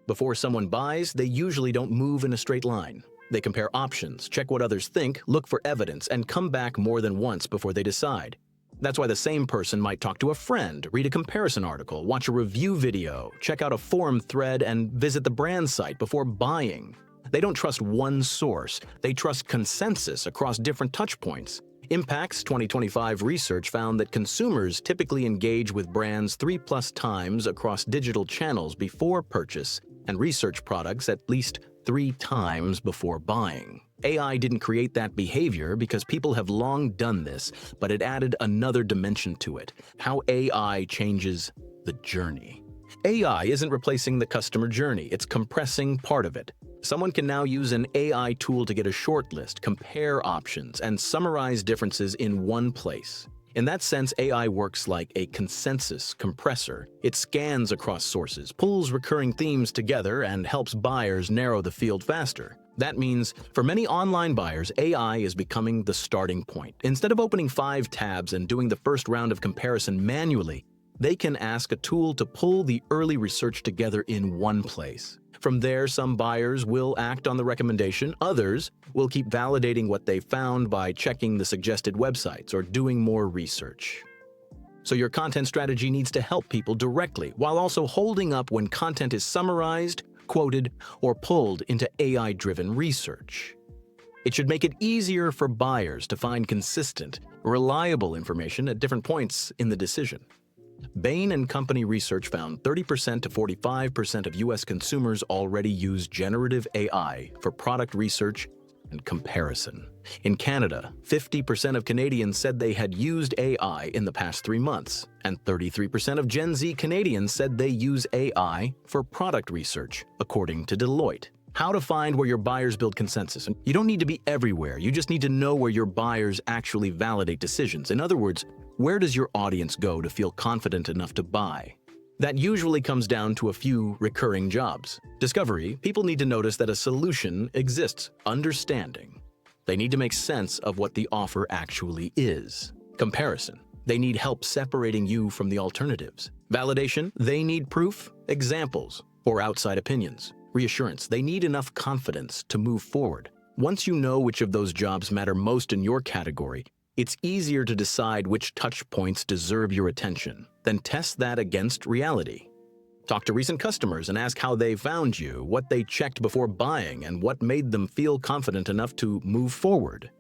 Before someone buys, they usually don't move in a straight line. They compare options, check what others think, look for evidence, and come back more than once before they decide. That's why the same person might talk to a friend, read a comparison article, watch a review video, check out a forum thread, and visit the brand site before buying. They don't trust one source, they trust consensus across different touchpoints. Impact's 2025 research found that consumers typically engage with brands 3+ times across digital channels before purchase and research products at least 3 times before buying. AI didn't create that behavior because people have long done this, but it added another dimension to it: how AI changes the journey. AI isn't replacing the customer journey, it's compressing part of it. Someone can now use an AI tool to get a short list, compare options, and summarize differences in one place. In that sense, AI works like a consensus compressor. It scans across sources, pulls recurring themes together, and helps buyers narrow the field faster. That means, for many online buyers, AI is becoming the starting point. Instead of opening 5 tabs and doing the first round of comparison manually, they can ask a tool to pull the early research together in one place. From there, some buyers will act on the recommendation, others will keep validating what they found by checking the suggested websites or doing more research. So your content strategy needs to help people directly, while also holding up when content is summarized, quoted, or pulled into AI-driven research. It should make it easier for buyers to find consistent, reliable information at different points in the decision. Bain & Company research found 30% to 45% of U.S. consumers already use generative AI for product research and comparison. In Canada, 50% of Canadians said they had used AI in the past 3 months, and 33% of Gen Z Canadians said they use AI for product research, according to Deloitte. How to find where your buyers build consensus. You don't need to be everywhere, you just need to know where your buyers actually validate decisions. In other words, where does your audience go to feel confident enough to buy? That usually comes down to a few recurring jobs. Discovery: people need to notice that a solution exists. Understanding: they need to make sense of what the offer actually is. Comparison: they need help separating you from the alternatives. Validation: they need proof, examples, or outside opinions. Reassurance: they need enough confidence to move forward. Once you know which of those jobs matter most in your category, it's easier to decide which touch points deserve your attention. Then test that against reality. Talk to recent customers and ask how they found you, what they checked before buying, and what made them feel confident enough to move forward.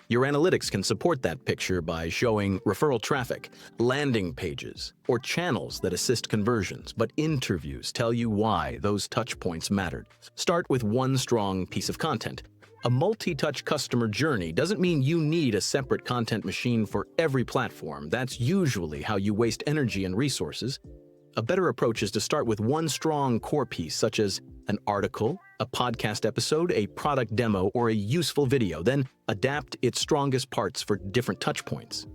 Your analytics can support that picture by showing referral traffic, landing pages, or channels that assist conversions, but interviews tell you why those touch points mattered. Start with one strong piece of content. A multi-touch customer journey doesn't mean you need a separate content machine for every platform. That's usually how you waste energy and resources. A better approach is to start with one strong core piece, such as an article, a podcast episode, a product demo, or a useful video, then adapt its strongest parts for different touchpoints.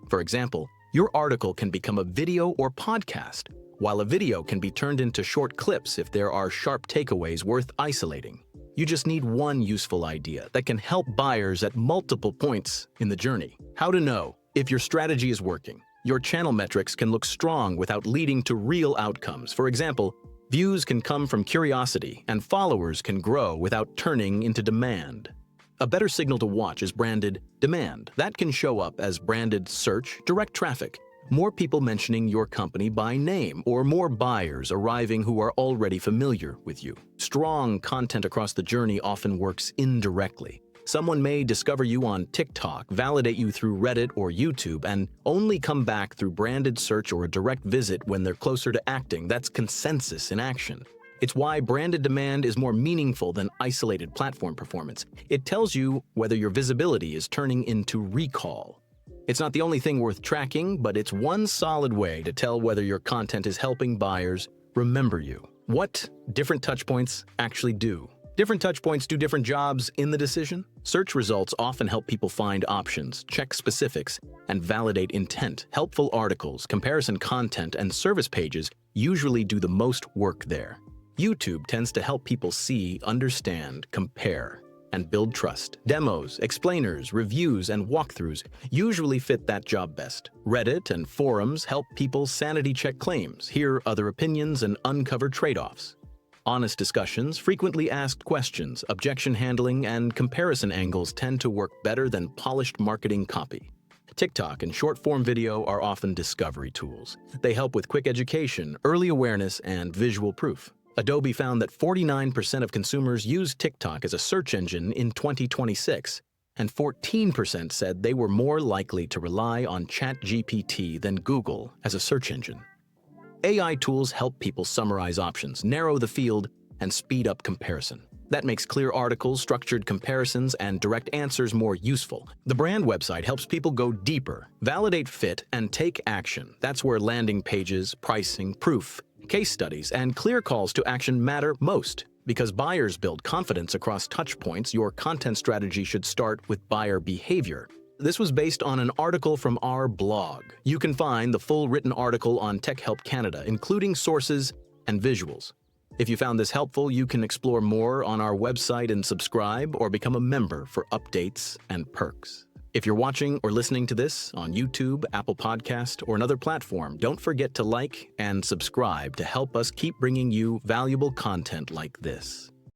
For example, your article can become a video or podcast, while a video can be turned into short clips if there are sharp takeaways worth isolating. You just need one useful idea that can help buyers at multiple points in the journey. How to know if your strategy is working. Your channel metrics can look strong without leading to real outcomes. For example, views can come from curiosity, and followers can grow without turning into demand. A better signal to watch is branded demand. That can show up as branded search, direct traffic, more people mentioning your company by name, or more buyers arriving who are already familiar with you. Strong content across the journey often works indirectly. Someone may discover you on TikTok, validate you through Reddit or YouTube, and only come back through branded search or a direct visit when they're closer to acting. That's consensus in action. It's why branded demand is more meaningful than isolated platform performance. It tells you whether your visibility is turning into recall. It's not the only thing worth tracking, but it's one solid way to tell whether your content is helping buyers remember you. What different touchpoints actually do. Different touchpoints do different jobs in the decision. Search results often help people find options, check specifics, and validate intent. Helpful articles, comparison content, and service pages usually do the most work there. YouTube tends to help people see, understand, compare, and build trust. Demos, explainers, reviews, and walkthroughs usually fit that job best. Reddit and forums help people sanity check claims, hear other opinions, and uncover trade-offs. Honest discussions, frequently asked questions, objection handling, and comparison angles tend to work better than polished marketing copy. TikTok and short-form video are often discovery tools. They help with quick education, early awareness, and visual proof. Adobe found that 49% of consumers used TikTok as a search engine in 2026, and 14% said they were more likely to rely on ChatGPT than Google as a search engine. AI tools help people summarize options, narrow the field, and speed up comparison. That makes clear articles, structured comparisons, and direct answers more useful. The brand website helps people go deeper, validate fit, and take action. That's where landing pages, pricing, proof, case studies, and clear calls to action matter most. Because buyers build confidence across touchpoints, your content strategy should start with buyer behavior. This was based on an article from our blog. You can find the full written article on Tech Help Canada, including sources and visuals. If you found this helpful, you can explore more on our website and subscribe or become a member for updates and perks. If you're watching or listening to this on YouTube, Apple Podcast, or another platform, don't forget to like and subscribe to help us keep bringing you valuable content like this.